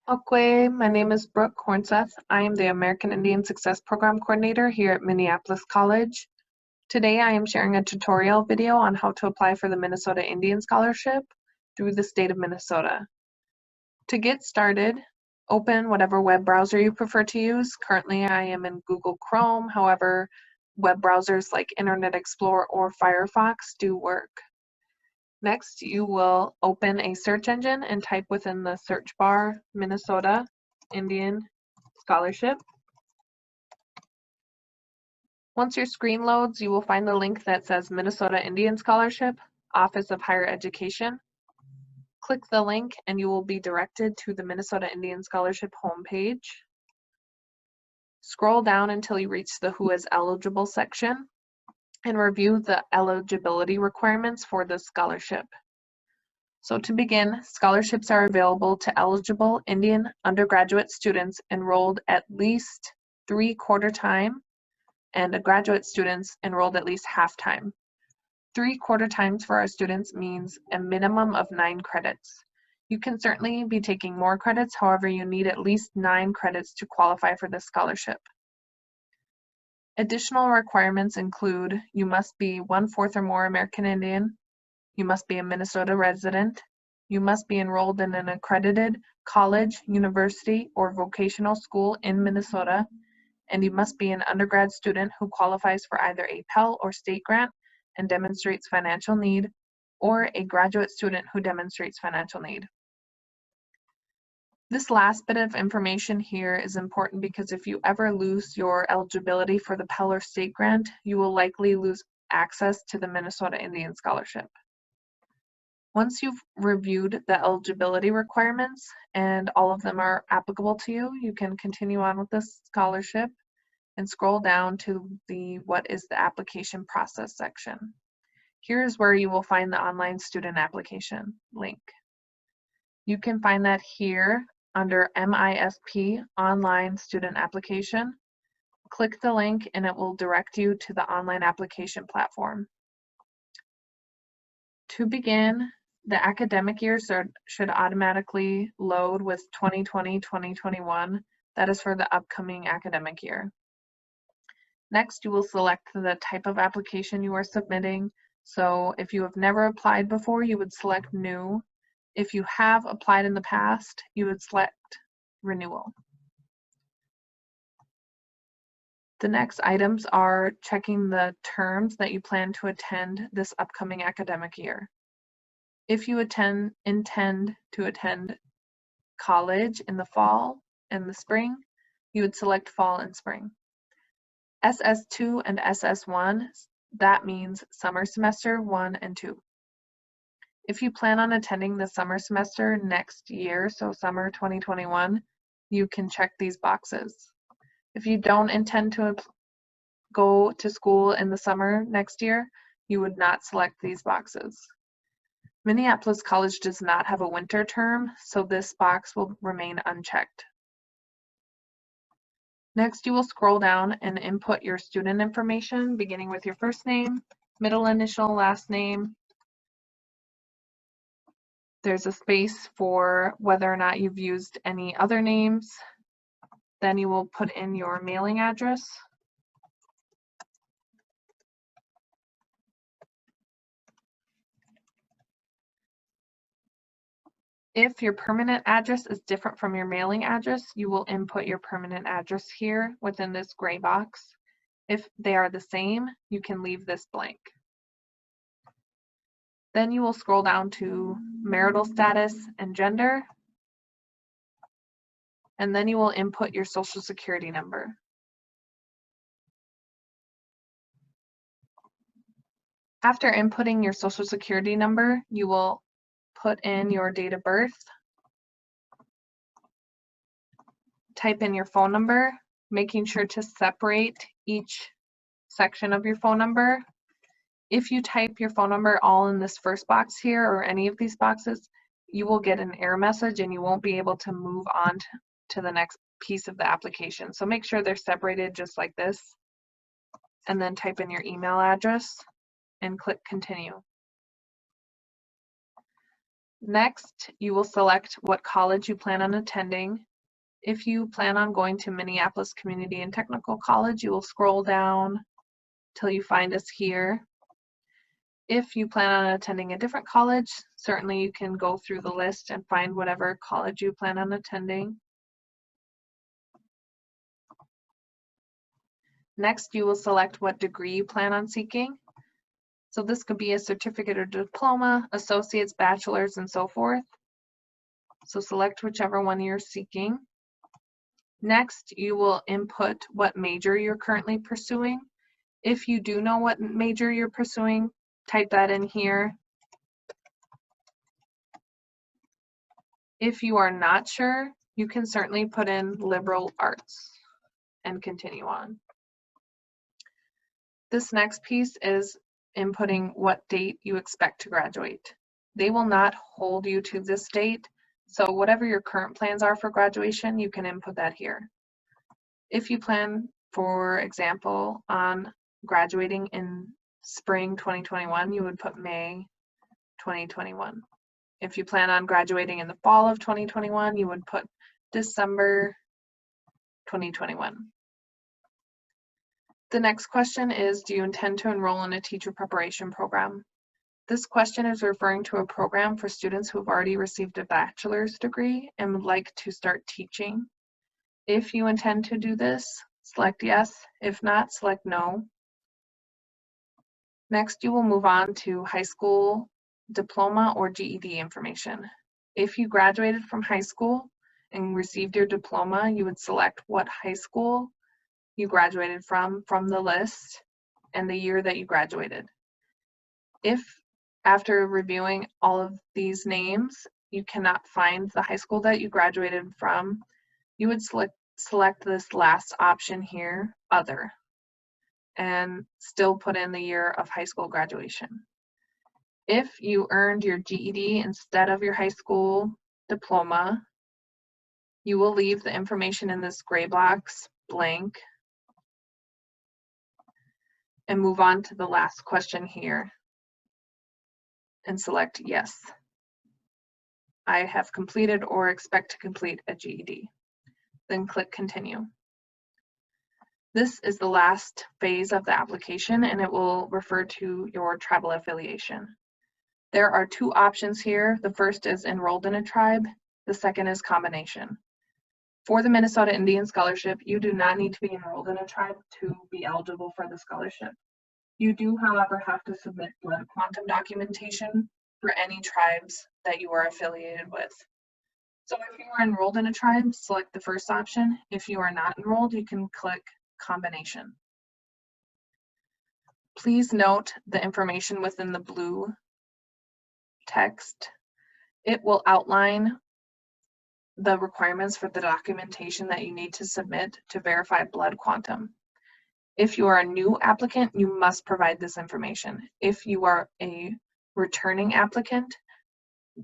Okay, my name is Brooke Hornseth. I am the American Indian Success Program Coordinator here at Minneapolis College. Today I am sharing a tutorial video on how to apply for the Minnesota Indian Scholarship through the state of Minnesota. To get started, open whatever web browser you prefer to use. Currently I am in Google Chrome, however, web browsers like Internet Explorer or Firefox do work. Next, you will open a search engine and type within the search bar Minnesota Indian Scholarship. Once your screen loads, you will find the link that says Minnesota Indian Scholarship, Office of Higher Education. Click the link and you will be directed to the Minnesota Indian Scholarship homepage. Scroll down until you reach the Who is Eligible section and review the eligibility requirements for the scholarship. So to begin, scholarships are available to eligible Indian undergraduate students enrolled at least 3/4 time and graduate students enrolled at least half time. 3/4 times for our students means a minimum of 9 credits. You can certainly be taking more credits, however, you need at least 9 credits to qualify for this scholarship. Additional requirements include you must be 1/4 or more American Indian, you must be a Minnesota resident, you must be enrolled in an accredited college, university, or vocational school in Minnesota, and you must be an undergrad student who qualifies for either a Pell or state grant and demonstrates financial need, or a graduate student who demonstrates financial need. This last bit of information here is important because if you ever lose your eligibility for the Pell or state grant, you will likely lose access to the Minnesota Indian Scholarship. Once you've reviewed the eligibility requirements and all of them are applicable to you, you can continue on with this scholarship and scroll down to the What is the application process section. Here's where you will find the online student application link. You can find that here under MISP Online Student Application. Click the link and it will direct you to the online application platform. To begin, the academic year should automatically load with 2020-2021. That is for the upcoming academic year. Next, you will select the type of application you are submitting. So if you have never applied before, you would select New. If you have applied in the past, you would select Renewal. The next items are checking the terms that you plan to attend this upcoming academic year. If you intend to attend college in the fall and the spring, you would select Fall and Spring. SS2 and SS1, that means summer semester 1 and 2. If you plan on attending the summer semester next year, so summer 2021, you can check these boxes. If you don't intend to go to school in the summer next year, you would not select these boxes. Minneapolis College does not have a winter term, so this box will remain unchecked. Next, you will scroll down and input your student information, beginning with your first name, middle initial, last name. There's a space for whether or not you've used any other names. Then you will put in your mailing address. If your permanent address is different from your mailing address, you will input your permanent address here within this gray box. If they are the same, you can leave this blank. Then you will scroll down to marital status and gender, and then you will input your social security number. After inputting your social security number, you will put in your date of birth, type in your phone number, making sure to separate each section of your phone number. If you type your phone number all in this first box here or any of these boxes, you will get an error message and you won't be able to move on to the next piece of the application. So make sure they're separated just like this, and then type in your email address and click continue. Next, you will select what college you plan on attending. If you plan on going to Minneapolis Community and Technical College, you will scroll down till you find us here. If you plan on attending a different college, certainly you can go through the list and find whatever college you plan on attending. Next, you will select what degree you plan on seeking. So this could be a certificate or diploma, associate's, bachelor's, and so forth. So select whichever one you're seeking. Next, you will input what major you're currently pursuing. If you do know what major you're pursuing, type that in here. If you are not sure, you can certainly put in liberal arts and continue on. This next piece is inputting what date you expect to graduate. They will not hold you to this date, so whatever your current plans are for graduation, you can input that here. If you plan, for example, on graduating in spring 2021, you would put May 2021. If you plan on graduating in the fall of 2021, you would put December 2021. The next question is, do you intend to enroll in a teacher preparation program? This question is referring to a program for students who have already received a bachelor's degree and would like to start teaching. If you intend to do this, select yes. If not, select no. Next, you will move on to high school diploma or GED information. If you graduated from high school and received your diploma, you would select what high school you graduated from the list and the year that you graduated. If after reviewing all of these names, you cannot find the high school that you graduated from, you would select this last option here, other, and still put in the year of high school graduation. If you earned your GED instead of your high school diploma, you will leave the information in this gray box blank and move on to the last question here and select yes. I have completed or expect to complete a GED. Then click continue. This is the last phase of the application and it will refer to your tribal affiliation. There are two options here. The first is enrolled in a tribe. The second is combination. For the Minnesota Indian Scholarship, you do not need to be enrolled in a tribe to be eligible for the scholarship. You do, however, have to submit blood quantum documentation for any tribes that you are affiliated with. So if you are enrolled in a tribe, select the first option. If you are not enrolled, you can click combination. Please note the information within the blue text. It will outline the requirements for the documentation that you need to submit to verify blood quantum. If you are a new applicant, you must provide this information. If you are a returning applicant,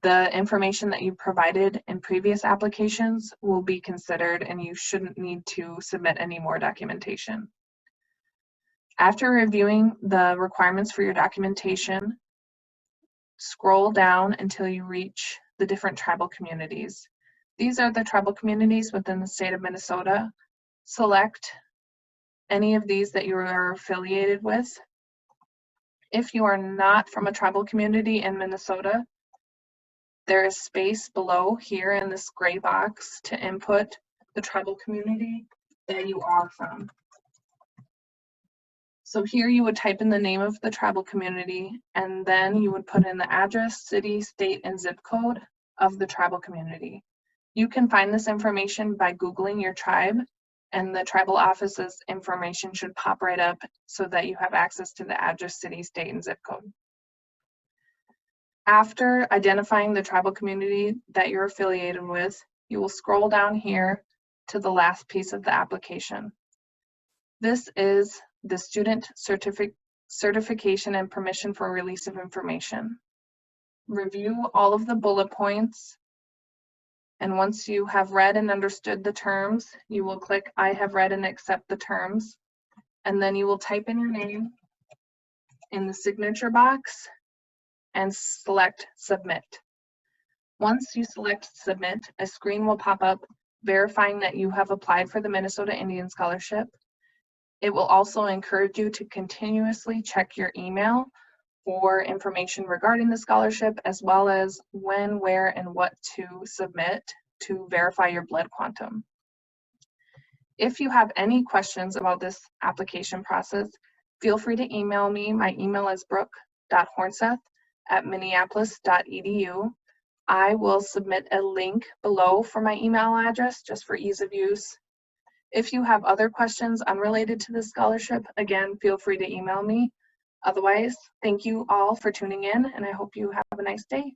the information that you provided in previous applications will be considered and you shouldn't need to submit any more documentation. After reviewing the requirements for your documentation, scroll down until you reach the different tribal communities. These are the tribal communities within the state of Minnesota. Select any of these that you are affiliated with. If you are not from a tribal community in Minnesota, there is space below here in this gray box to input the tribal community that you are from. So here you would type in the name of the tribal community and then you would put in the address, city, state, and zip code of the tribal community. You can find this information by Googling your tribe, and the tribal office's information should pop right up so that you have access to the address, city, state, and zip code. After identifying the tribal community that you're affiliated with, you will scroll down here to the last piece of the application. This is the student certification and permission for release of information. Review all of the bullet points, and once you have read and understood the terms, you will click I have read and accept the terms, and then you will type in your name in the signature box and select submit. Once you select Submit, a screen will pop up verifying that you have applied for the Minnesota Indian Scholarship. It will also encourage you to continuously check your email for information regarding the scholarship, as well as when, where, and what to submit to verify your blood quantum. If you have any questions about this application process, feel free to email me. My email is brooke.hornseth@minneapolis.edu. I will submit a link below for my email address just for ease of use. If you have other questions unrelated to this scholarship, again, feel free to email me. Otherwise, thank you all for tuning in, and I hope you have a nice day.